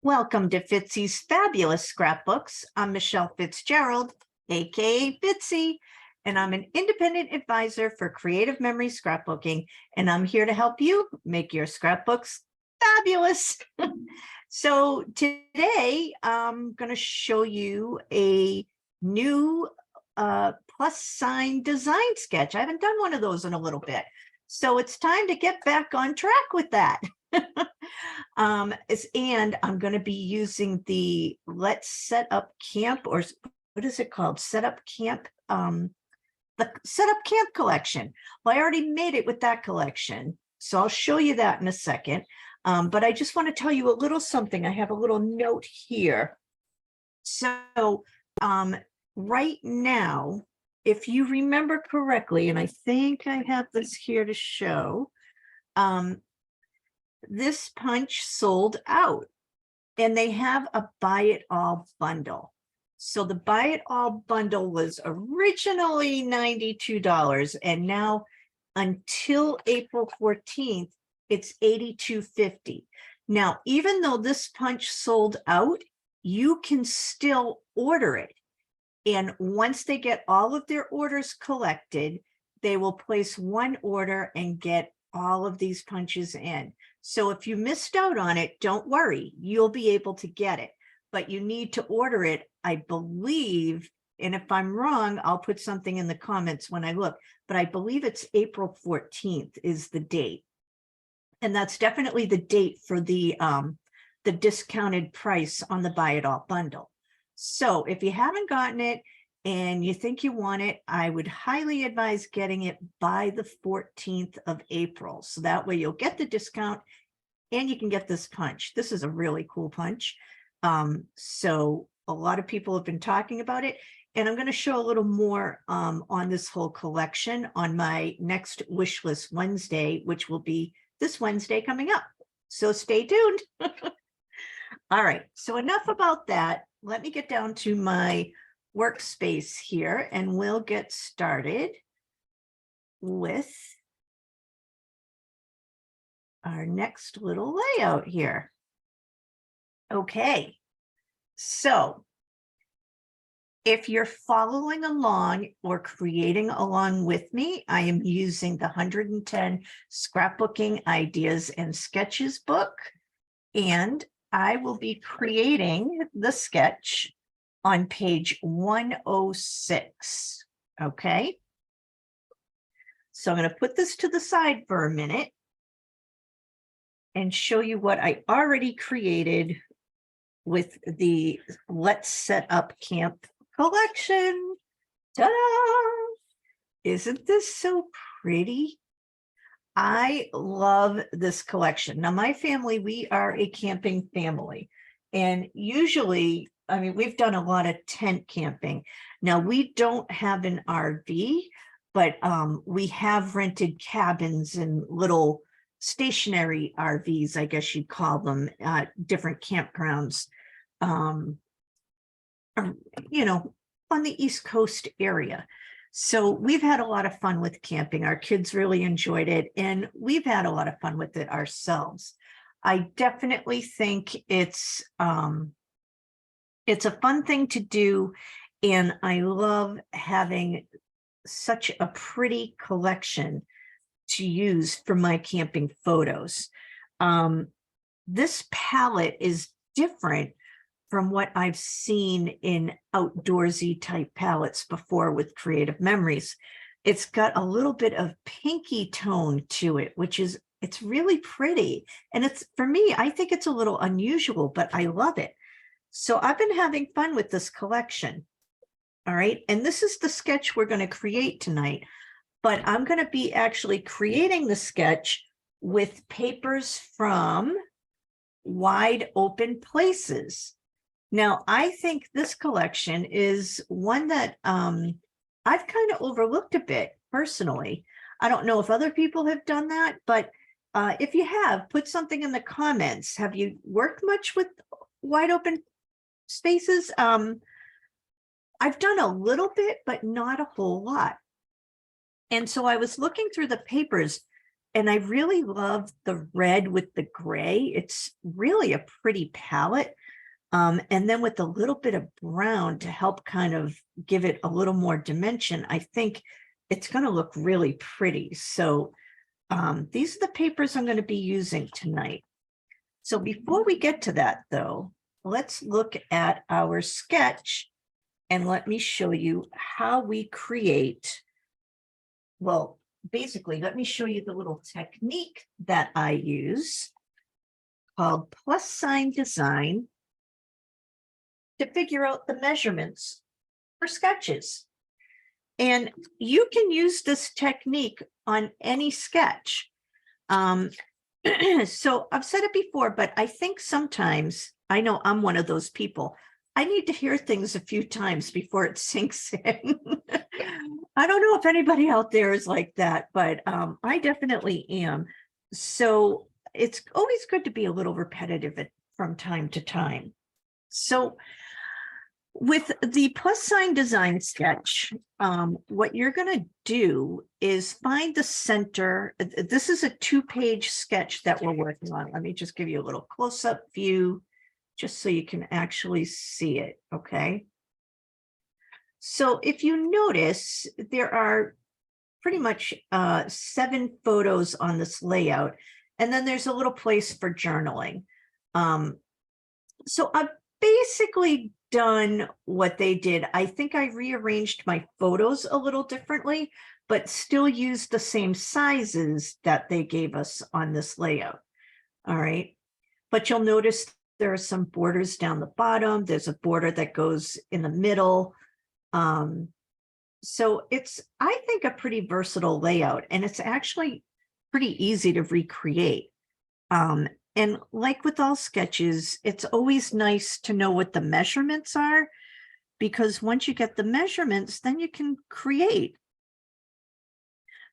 Welcome to Fitzy's Fabulous Scrapbooks. I'm Michelle Fitzgerald, aka Fitzy, and I'm an independent advisor for creative memory scrapbooking, and I'm here to help you make your scrapbooks fabulous. So today I'm going to show you a new plus sign design sketch. I haven't done one of those in a little bit, so it's time to get back on track with that. And I'm going to be using the Let's Set Up Camp, or what is it called? Set Up Camp, the Set Up Camp collection. Well, I already made it with that collection, so I'll show you that in a second. But I just want to tell you a little something. I have a little note here. So right now, if you remember correctly, and I think I have this here to show, this punch sold out, and they have a buy it all bundle. So the buy it all bundle was originally $92, and now until April 14th, it's $82.50. Now, even though this punch sold out, you can still order it. And once they get all of their orders collected, they will place one order and get all of these punches in. So if you missed out on it, don't worry, you'll be able to get it, but you need to order it, I believe. And if I'm wrong, I'll put something in the comments when I look, but I believe it's April 14th is the date. And that's definitely the date for the discounted price on the buy it all bundle. So if you haven't gotten it and you think you want it, I would highly advise getting it by the 14th of April. So that way you'll get the discount and you can get this punch. This is a really cool punch. So a lot of people have been talking about it, and I'm going to show a little more on this whole collection on my next wish list Wednesday, which will be this Wednesday coming up. So stay tuned. All right, so enough about that. Let me get down to my workspace here, and we'll get started with our next little layout here. Okay, so if you're following along or creating along with me, I am using the 110 Scrapbooking Ideas and Sketches book, and I will be creating the sketch on page 106. Okay, so I'm going to put this to the side for a minute and show you what I already created with the Let's Set Up Camp collection. Ta-da! Isn't this so pretty? I love this collection. Now, my family, we are a camping family, and usually, I mean, we've done a lot of tent camping. Now, we don't have an RV, but we have rented cabins and little stationary RVs, I guess you'd call them, different campgrounds, you know, on the East Coast area. So we've had a lot of fun with camping. Our kids really enjoyed it, and we've had a lot of fun with it ourselves. I definitely think it's a fun thing to do, and I love having such a pretty collection to use for my camping photos. This palette is different from what I've seen in outdoorsy type palettes before with Creative Memories. It's got a little bit of pinky tone to it, which is, it's really pretty. And it's, for me, I think it's a little unusual, but I love it. So I've been having fun with this collection. All right, and this is the sketch we're going to create tonight, but I'm going to be actually creating the sketch with papers from Wide Open Places. Now, I think this collection is one that I've kind of overlooked a bit personally. I don't know if other people have done that, but if you have, put something in the comments. Have you worked much with Wide Open Spaces? I've done a little bit, but not a whole lot. And so I was looking through the papers And I really love the red with the gray. It's really a pretty palette. And then with a little bit of brown to help kind of give it a little more dimension, I think it's going to look really pretty. So these are the papers I'm going to be using tonight. So before we get to that, though, let's look at our sketch and let me show you how we create. Well, basically, let me show you the little technique that I use called plus sign design to figure out the measurements for sketches. And you can use this technique on any sketch. So I've said it before, but I think sometimes, I know I'm one of those people, I need to hear things a few times before it sinks in. I don't know if anybody out there is like that, but I definitely am. So it's always good to be a little repetitive from time to time. So with the plus sign design sketch, what you're going to do is find the center. This is a 2-page sketch that we're working on. Let me just give you a little close-up view just so you can actually see it, okay? So if you notice, there are pretty much 7 photos on this layout, and then there's a little place for journaling. So I've basically done what they did. I think I rearranged my photos a little differently, but still used the same sizes that they gave us on this layout. All right. But you'll notice there are some borders down the bottom. There's a border that goes in the middle. So it's, I think, a pretty versatile layout, and it's actually pretty easy to recreate. And like with all sketches, it's always nice to know what the measurements are, because once you get the measurements, then you can create.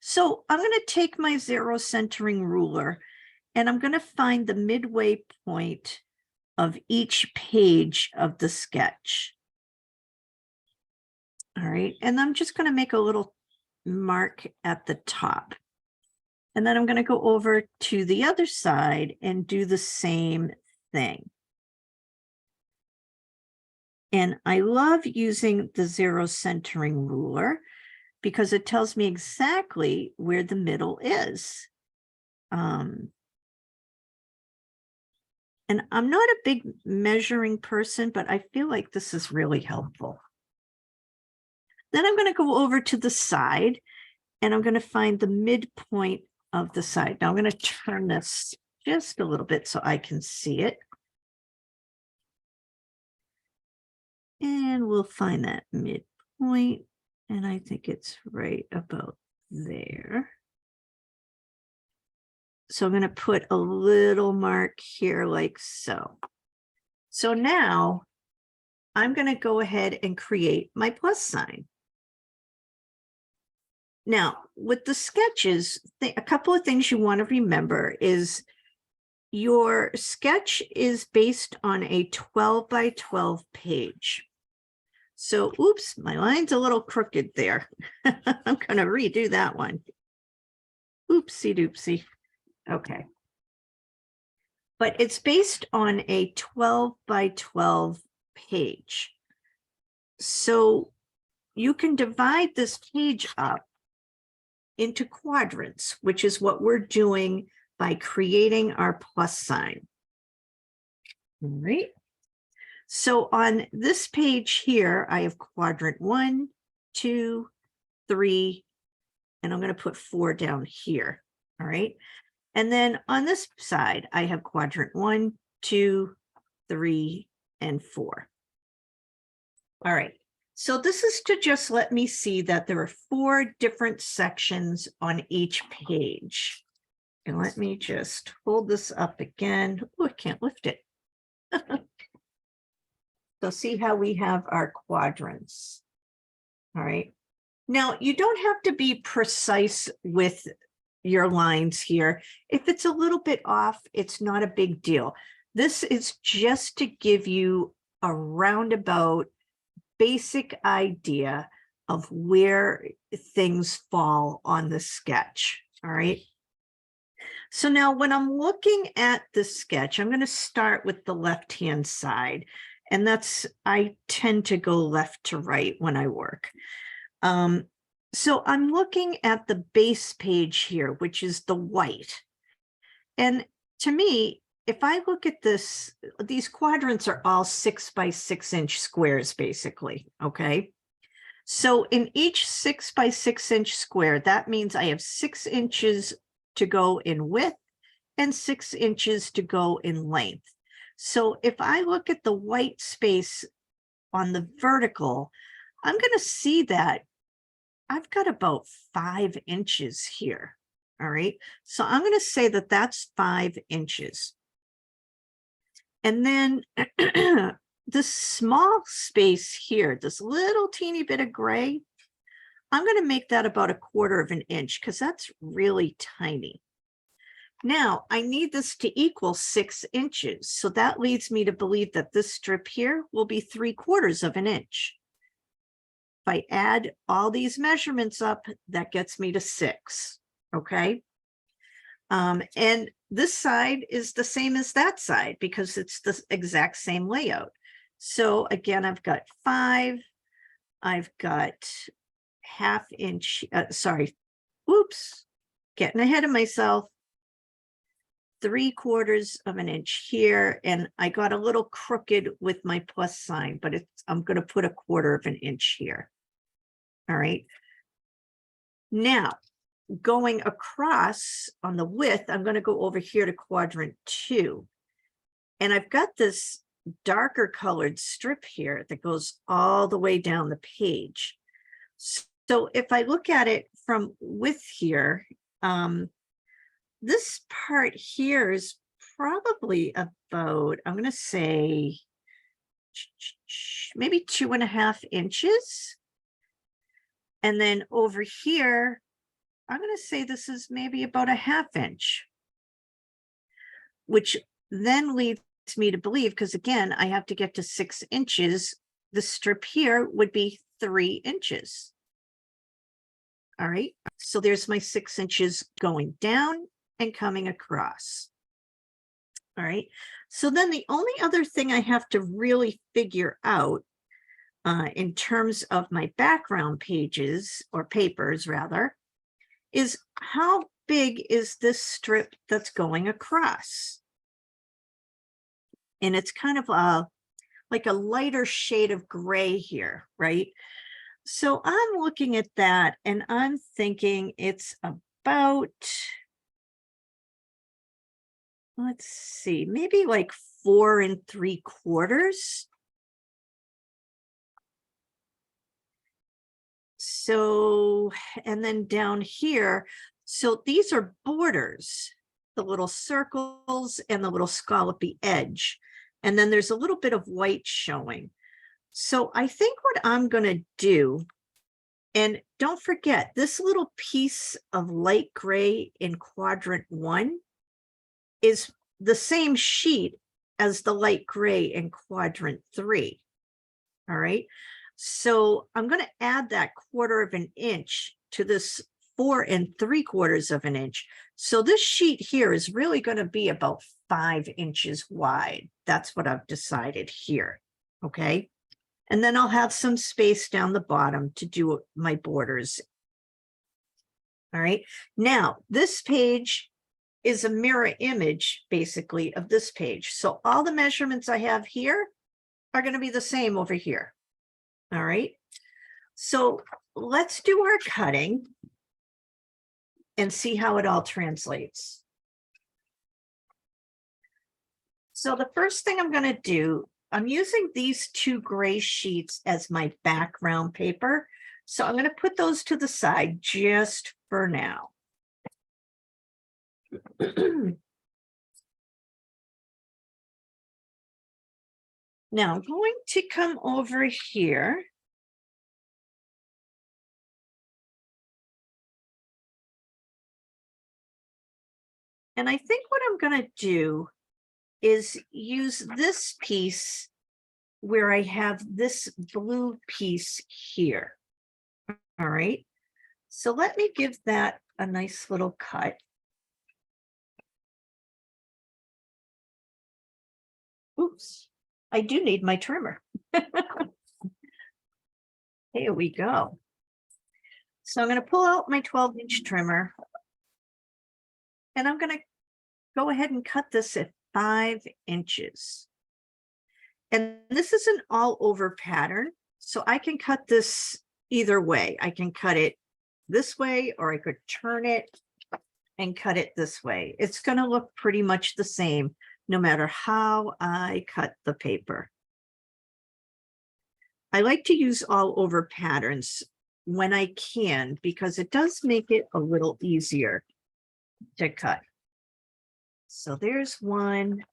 So I'm going to take my 0 centering ruler and I'm going to find the midway point of each page of the sketch. All right, and I'm just going to make a little mark at the top. And then I'm going to go over to the other side and do the same thing. And I love using the 0 centering ruler because it tells me exactly where the middle is. And I'm not a big measuring person, but I feel like this is really helpful. Then I'm going to go over to the side and I'm going to find the midpoint of the side. Now I'm going to turn this just a little bit so I can see it. And we'll find that midpoint. And I think it's right about there. So I'm going to put a little mark here like so. So now I'm going to go ahead and create my plus sign. Now, with the sketches, a couple of things you want to remember is your sketch is based on a 12 by 12 page. So, oops, my line's a little crooked there. I'm going to redo that one. Oopsie doopsie. Okay. But it's based on a 12 by 12 page. So you can divide this page up into quadrants, which is what we're doing by creating our plus sign. All right. So on this page here, I have quadrant 1, 2, 3, and I'm going to put 4 down here. All right. And then on this side, I have quadrant 1, 2, 3, and 4. All right. So this is to just let me see that there are 4 different sections on each page. And let me just hold this up again. Oh, I can't lift it. So see how we have our quadrants. All right. Now, you don't have to be precise with your lines here. If it's a little bit off, it's not a big deal. This is just to give you a roundabout basic idea of where things fall on the sketch. All right. So now when I'm looking at the sketch, I'm going to start with the left-hand side. And I tend to go left to right when I work. So I'm looking at the base page here, which is the white. And to me, if I look at this, these quadrants are all 6 by 6 inch squares, basically, okay? So in each 6 by 6 inch square, that means I have 6 inches to go in width and 6 inches to go in length. So if I look at the white space on the vertical, I'm going to see that I've got about 5 inches here. All right. So I'm going to say that that's 5 inches. And then this small space here, this little teeny bit of gray, I'm going to make that about 1/4 of an inch because that's really tiny. Now I need this to equal 6 inches. So that leads me to believe that this strip here will be 3/4 of an inch. If I add all these measurements up, that gets me to 6. Okay. And this side is the same as that side because it's the exact same layout. So again, I've got 5, I've got 1/2 inch, oops, getting ahead of myself, 3/4 of an inch here. And I got a little crooked with my plus sign, but I'm going to put 1/4 of an inch here. All right. Now, going across on the width, I'm going to go over here to quadrant 2. And I've got this darker colored strip here that goes all the way down the page. So if I look at it from width here, this part here is probably about, I'm going to say maybe 2.5 inches. And then over here, I'm going to say this is maybe about 1/2 inch, which then leads me to believe, because again, I have to get to 6 inches. The strip here would be 3 inches. All right. So there's my 6 inches going down and coming across. All right. So then the only other thing I have to really figure out in terms of my background pages or papers rather, is how big is this strip that's going across? And it's kind of like a lighter shade of gray here, right? So I'm looking at that and I'm thinking it's about, let's see, maybe like 4 3/4. So, and then down here, so these are borders, the little circles and the little scallopy edge. And then there's a little bit of white showing. So I think what I'm going to do, and don't forget, this little piece of light gray in quadrant 1 is the same sheet as the light gray in quadrant 3. All right. So I'm going to add that 1/4 of an inch to this 4 3/4 of an inch. So this sheet here is really going to be about 5 inches wide. That's what I've decided here. Okay. And then I'll have some space down the bottom to do my borders. All right. Now this page is a mirror image basically of this page. So all the measurements I have here are going to be the same over here. All right. So let's do our cutting and see how it all translates. So the first thing I'm going to do, I'm using these 2 gray sheets as my background paper. So I'm going to put those to the side just for now. Now I'm going to come over here. And I think what I'm going to do is use this piece where I have this blue piece here. All right. So let me give that a nice little cut. I do need my trimmer. Here we go. So I'm going to pull out my 12-inch trimmer, and I'm going to go ahead and cut this at 5 inches. And this is an all over pattern, so I can cut this either way. I can cut it this way, or I could turn it and cut it this way. It's going to look pretty much the same no matter how I cut the paper. I like to use all over patterns when I can, because it does make it a little easier to cut. So there's one.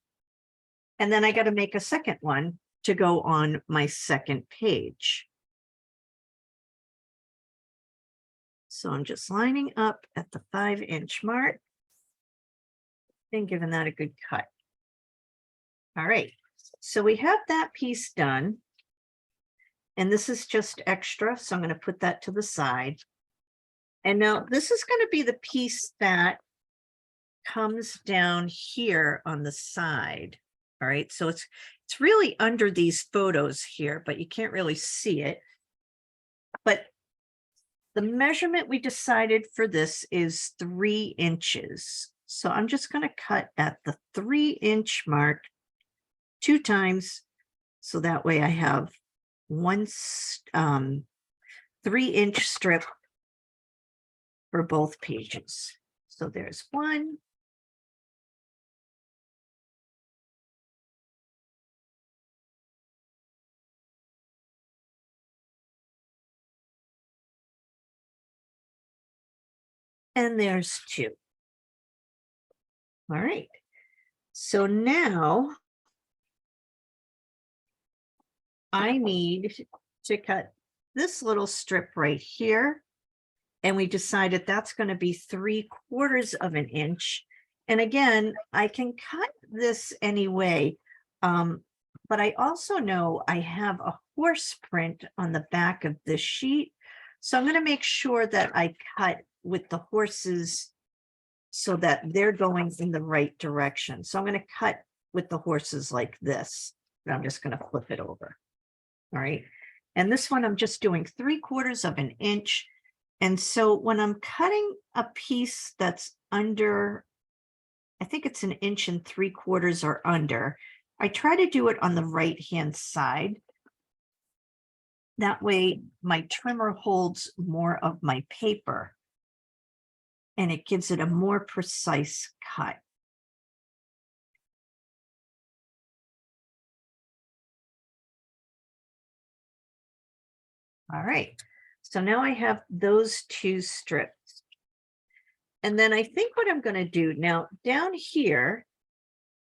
And then I got to make a second one to go on my second page. So I'm just lining up at the 5-inch mark and giving that a good cut. All right, so we have that piece done. And this is just extra, so I'm going to put that to the side. And now this is going to be the piece that comes down here on the side. All right, so it's really under these photos here, but you can't really see it. But the measurement we decided for this is 3 inches. So I'm just going to cut at the 3-inch mark 2 times. So that way I have one 3-inch strip for both pages. So there's one. And there's 2. All right. So now I need to cut this little strip right here. And we decided that's going to be 3/4 of an inch. And again, I can cut this anyway. But I also know I have a horse print on the back of this sheet. So I'm going to make sure that I cut with the horses so that they're going in the right direction. So I'm going to cut with the horses like this. And I'm just going to flip it over. All right. And this one, I'm just doing 3/4 of an inch. And so when I'm cutting a piece that's under, I think it's 1 3/4 inches or under, I try to do it on the right-hand side. That way my trimmer holds more of my paper and it gives it a more precise cut. All right, so now I have those 2 strips. And then I think what I'm going to do now down here,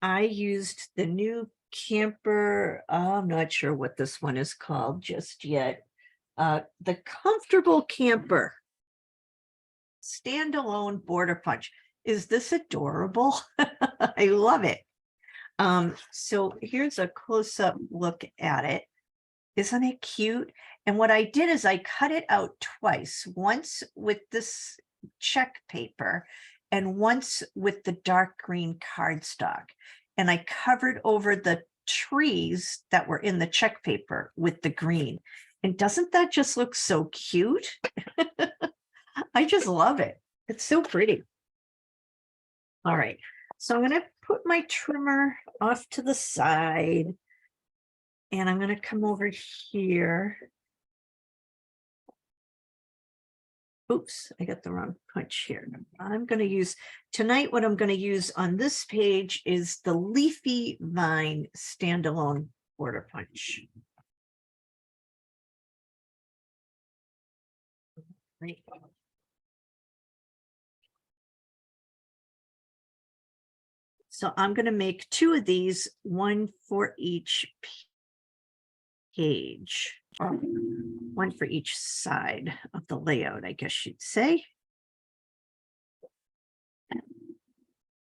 I used the new camper. I'm not sure what this one is called just yet. The Comfortable Camper standalone border punch. Is this adorable? I love it. So here's a close-up look at it. Isn't it cute? And what I did is I cut it out twice, once with this check paper and once with the dark green cardstock. And I covered over the trees that were in the check paper with the green. And doesn't that just look so cute? I just love it. It's so pretty. All right, so I'm going to put my trimmer off to the side. And I'm going to come over here. Oops, I got the wrong punch here. I'm going to use, tonight what I'm going to use on this page is the Leafy Vine standalone border punch. Right. So I'm going to make 2 of these, one for each page, or one for each side of the layout, I guess you'd say.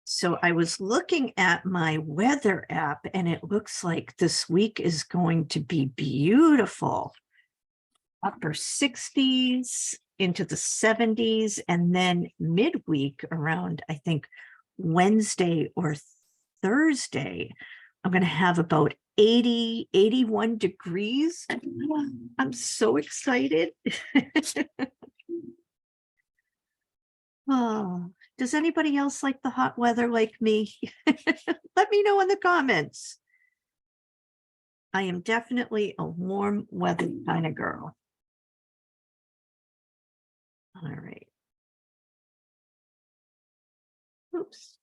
So I was looking at my weather app and it looks like this week is going to be beautiful. Upper 60s into the 70s, and then midweek around, I think, Wednesday or Thursday, I'm going to have about 80, 81 degrees. I'm so excited. Oh, does anybody else like the hot weather like me? Let me know in the comments. I am definitely a warm weather kind of girl. All right. Oops.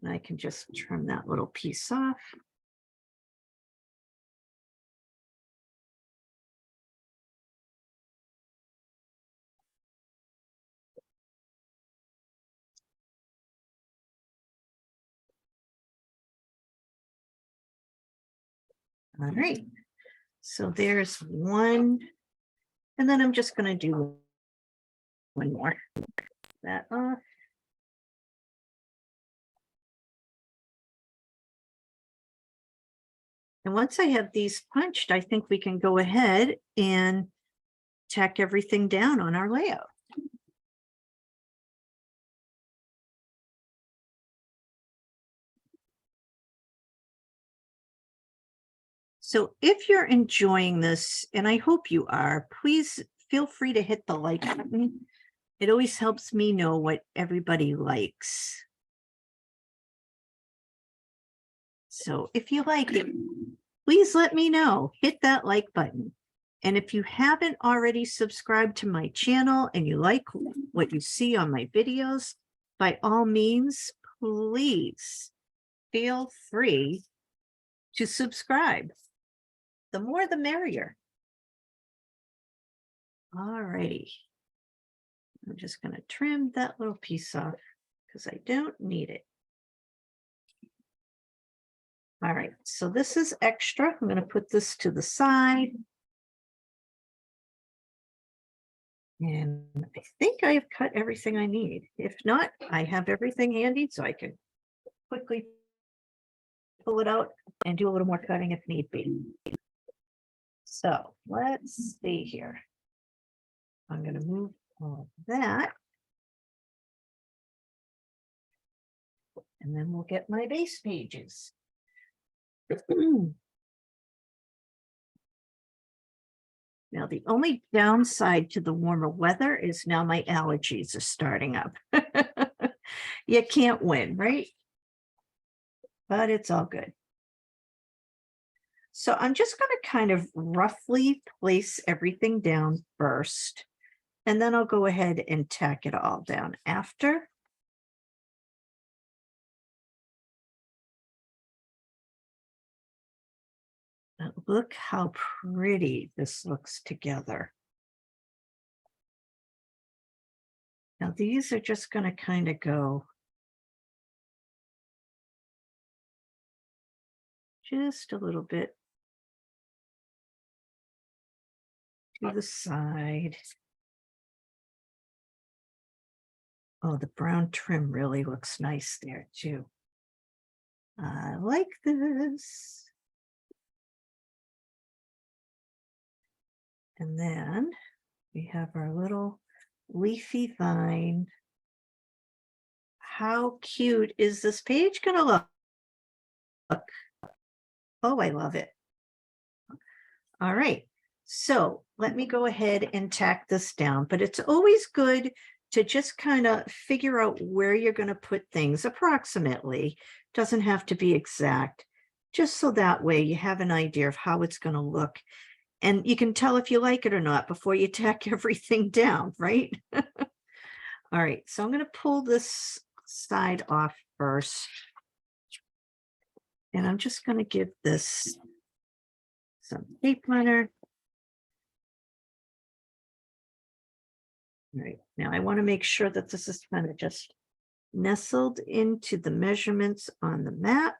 And I can just trim that little piece off. All right. So there's one. And then I'm just going to do one more. That off. And once I have these punched, I think we can go ahead and tack everything down on our layout. So if you're enjoying this, and I hope you are, please feel free to hit the like button. It always helps me know what everybody likes. So if you like it, please let me know. Hit that like button. And if you haven't already subscribed to my channel and you like what you see on my videos, by all means, please feel free to subscribe. The more, the merrier. All righty. I'm just going to trim that little piece off because I don't need it. All right, so this is extra. I'm going to put this to the side. And I think I have cut everything I need. If not, I have everything handy so I can quickly pull it out and do a little more cutting if need be. So let's see here. I'm going to move all of that. And then we'll get my base pages. Now, the only downside to the warmer weather is now my allergies are starting up. You can't win, right? But it's all good. So I'm just going to kind of roughly place everything down first, and then I'll go ahead and tack it all down after. But look how pretty this looks together. Now these are just going to kind of go just a little bit to the side. Oh, the brown trim really looks nice there too. I like this. And then we have our little leafy vine. How cute is this page going to look? Oh, I love it. All right. So let me go ahead and tack this down, but it's always good to just kind of figure out where you're going to put things approximately. Doesn't have to be exact, just so that way you have an idea of how it's going to look. And you can tell if you like it or not before you tack everything down, right? All right, so I'm going to pull this side off first. And I'm just going to give this some tape runner. All right, now I want to make sure that this is kind of just nestled into the measurements on the map.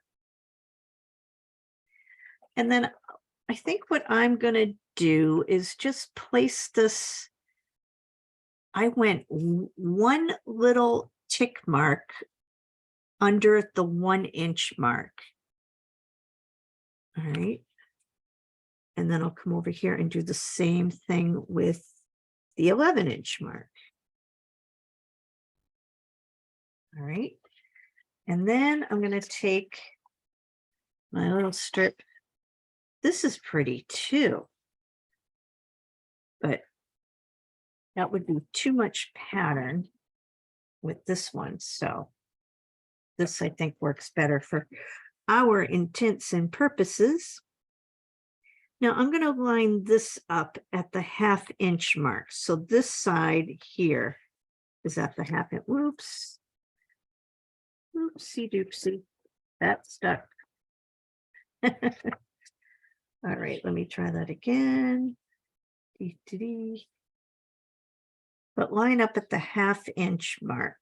And then I think what I'm going to do is just place this. I went one little tick mark under the 1 inch mark. All right. And then I'll come over here and do the same thing with the 11 inch mark. All right. And then I'm going to take my little strip. This is pretty too, but that would be too much pattern with this one. So this, I think, works better for our intents and purposes. Now I'm going to line this up at the 1/2 inch mark. So this side here is at the 1/2 inch. Whoops. Oopsie doopsie. That stuck. All right, let me try that again. Dee. But line up at the 1/2 inch mark.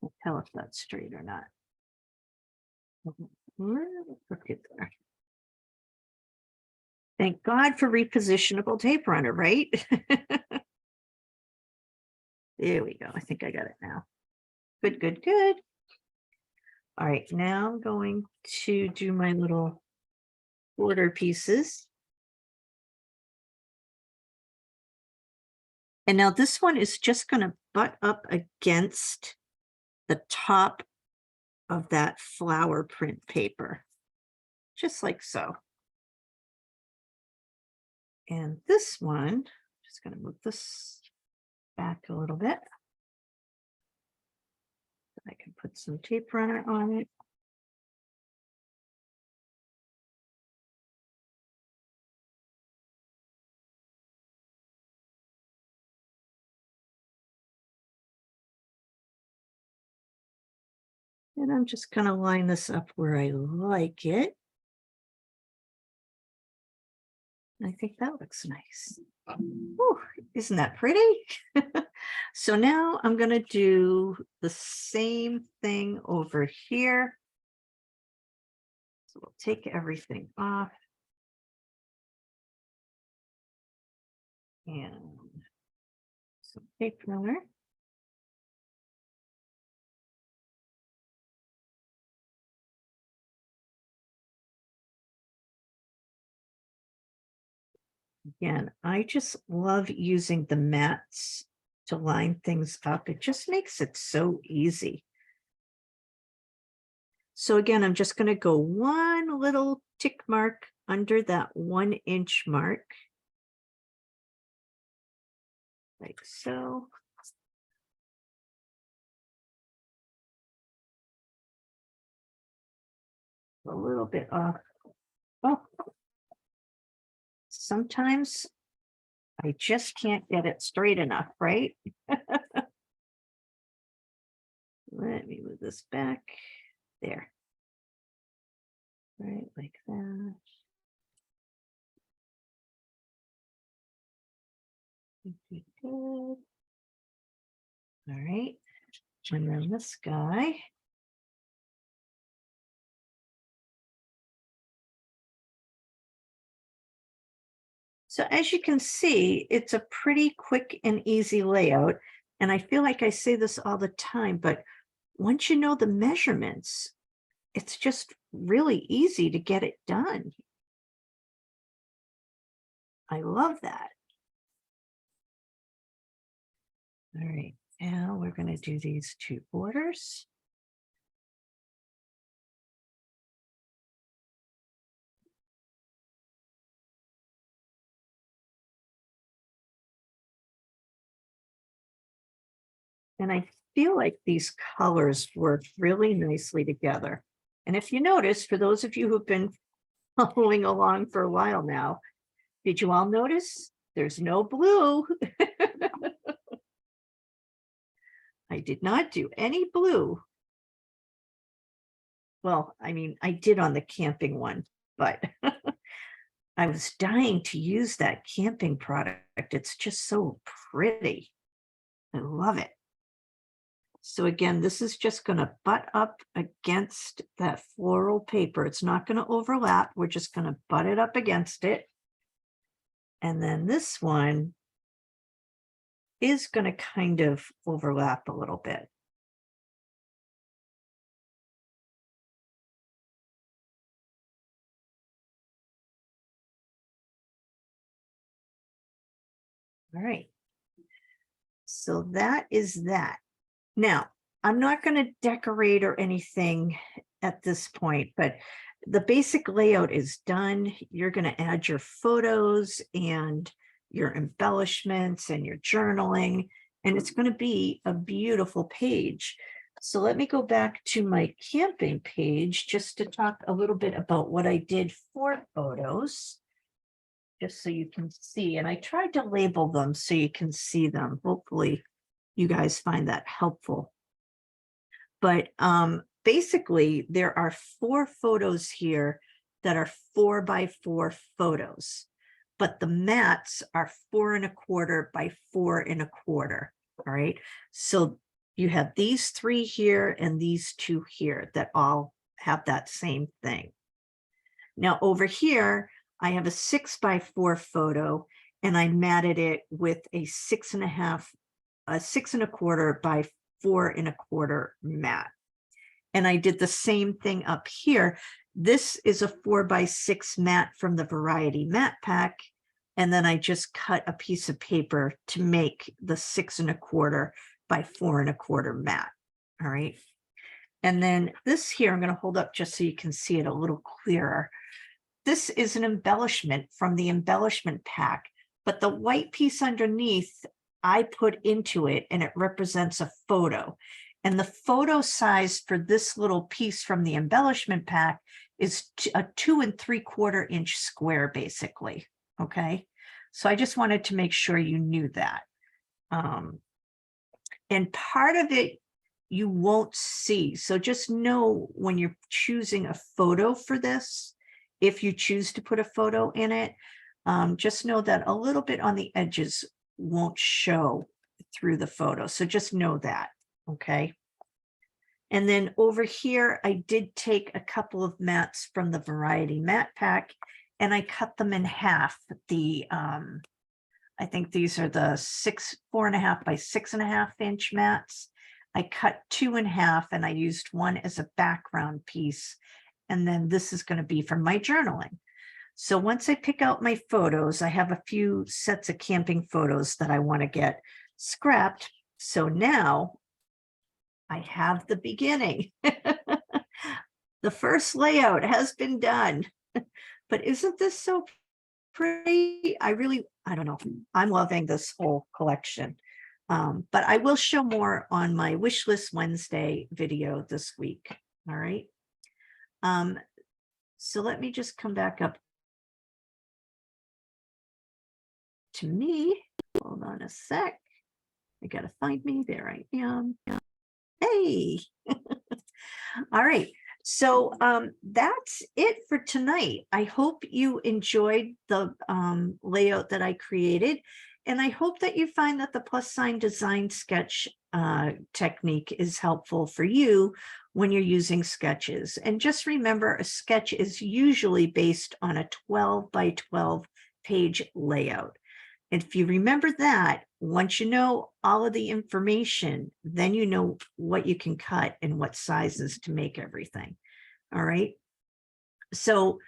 I'll tell if that's straight or not. Crooked there. Thank God for repositionable tape runner, right? There we go. I think I got it now. Good, good, good. All right, now I'm going to do my little border pieces. And now this one is just going to butt up against the top of that flower print paper, just like so. And this one, just going to move this back a little bit. I can put some tape runner on it. And I'm just going to line this up where I like it. I think that looks nice. Ooh, isn't that pretty? So now I'm going to do the same thing over here. So we'll take everything off. And some tape runner. Again, I just love using the mats to line things up. It just makes it so easy. So again, I'm just going to go one little tick mark under that 1 inch mark. Like so. A little bit off. Oh, sometimes I just can't get it straight enough, right? Let me move this back. There. Right, like that. Good. All right. And then this guy. So as you can see, it's a pretty quick and easy layout. And I feel like I say this all the time, but once you know the measurements, it's just really easy to get it done. I love that. All right, now we're going to do these 2 borders. And I feel like these colors work really nicely together. And if you notice, for those of you who've been following along for a while now, did you all notice there's no blue? I did not do any blue. Well, I mean, I did on the camping one, but I was dying to use that camping product. It's just so pretty. I love it. So again, this is just going to butt up against that floral paper. It's not going to overlap. We're just going to butt it up against it. And then this one is going to kind of overlap a little bit. All right. So that is that. Now, I'm not going to decorate or anything at this point, but the basic layout is done. You're going to add your photos and your embellishments and your journaling, and it's going to be a beautiful page. So let me go back to my camping page just to talk a little bit about what I did for photos, just so you can see. And I tried to label them so you can see them. Hopefully you guys find that helpful. But basically, there are 4 photos here that are 4x4 photos, but the mats are 4 1/4 by 4 1/4. All right. So you have these 3 here and these 2 here that all have that same thing. Now over here, I have a 6x4 photo, and I matted it with a 6 1/4 by 4 1/4 mat. And I did the same thing up here. This is a 4x6 mat from the Variety Mat Pack. And then I just cut a piece of paper to make the 6 1/4 by 4 1/4 mat. All right. And then this here, I'm going to hold up just so you can see it a little clearer. This is an embellishment from the embellishment pack, but the white piece underneath I put into it, and it represents a photo. And the photo size for this little piece from the embellishment pack is a 2 3/4 inch square, basically. Okay. So I just wanted to make sure you knew that. And part of it you won't see. So just know when you're choosing a photo for this, if you choose to put a photo in it, just know that a little bit on the edges won't show through the photo. So just know that. Okay. And then over here, I did take a couple of mats from the Variety Mat Pack, and I cut them in half. I think these are the 4 1/2 by 6 1/2 inch mats. I cut 2 in half, and I used one as a background piece. And then this is going to be for my journaling. So once I pick out my photos, I have a few sets of camping photos that I want to get scrapped. So now I have the beginning. The first layout has been done. But isn't this so pretty? I don't know. I'm loving this whole collection. But I will show more on my Wish List Wednesday video this week. All right. So let me just come back up to me. Hold on a sec. I got to find me. There I am. Hey. All right. So that's it for tonight. I hope you enjoyed the layout that I created. And I hope that you find that the +sign design sketch technique is helpful for you when you're using sketches. And just remember, a sketch is usually based on a 12 by 12 page layout. And if you remember that, once you know all of the information, then you know what you can cut and what sizes to make everything. All right. So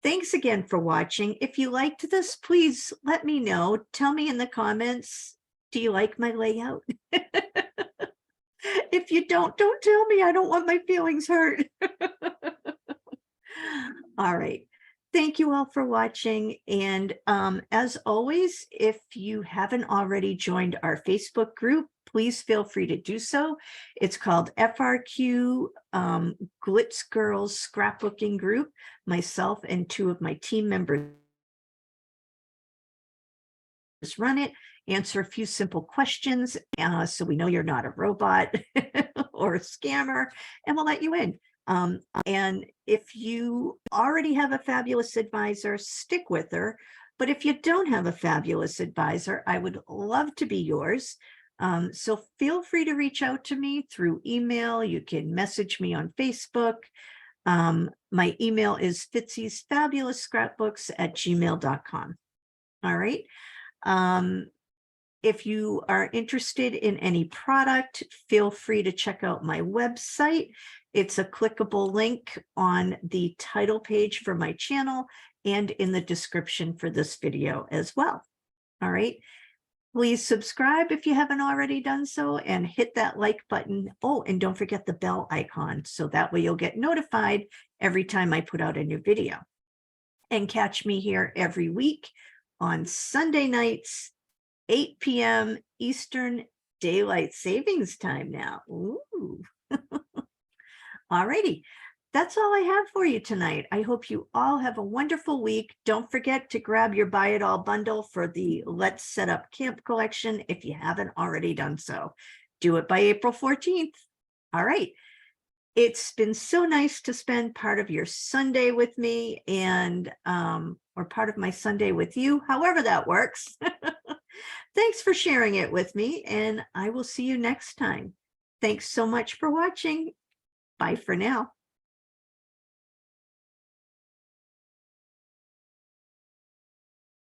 thanks again for watching. If you liked this, please let me know. Tell me in the comments, do you like my layout? If you don't tell me. I don't want my feelings hurt. All right. Thank you all for watching. And as always, if you haven't already joined our Facebook group, please feel free to do so. It's called FRQ Glitz Girls Scrapbooking Group. Myself and 2 of my team members run it, answer a few simple questions so we know you're not a robot or a scammer, and we'll let you in. And if you already have a fabulous advisor, stick with her. But if you don't have a fabulous advisor, I would love to be yours. So feel free to reach out to me through email. You can message me on Facebook. My email is fitzy'sfabulousscrapbooks@gmail.com. All right. If you are interested in any product, feel free to check out my website. It's a clickable link on the title page for my channel and in the description for this video as well. All right. Please subscribe if you haven't already done so and hit that like button. Oh, and don't forget the bell icon. So that way you'll get notified every time I put out a new video. And catch me here every week on Sunday nights, 8 p.m. Eastern Daylight Savings Time now. Ooh. All righty. That's all I have for you tonight. I hope you all have a wonderful week. Don't forget to grab your Buy It All bundle for the Let's Set Up Camp collection if you haven't already done so. Do it by April 14th. All right. It's been so nice to spend part of your Sunday with me and or part of my Sunday with you, however that works. Thanks for sharing it with me, and I will see you next time. Thanks so much for watching. Bye for now.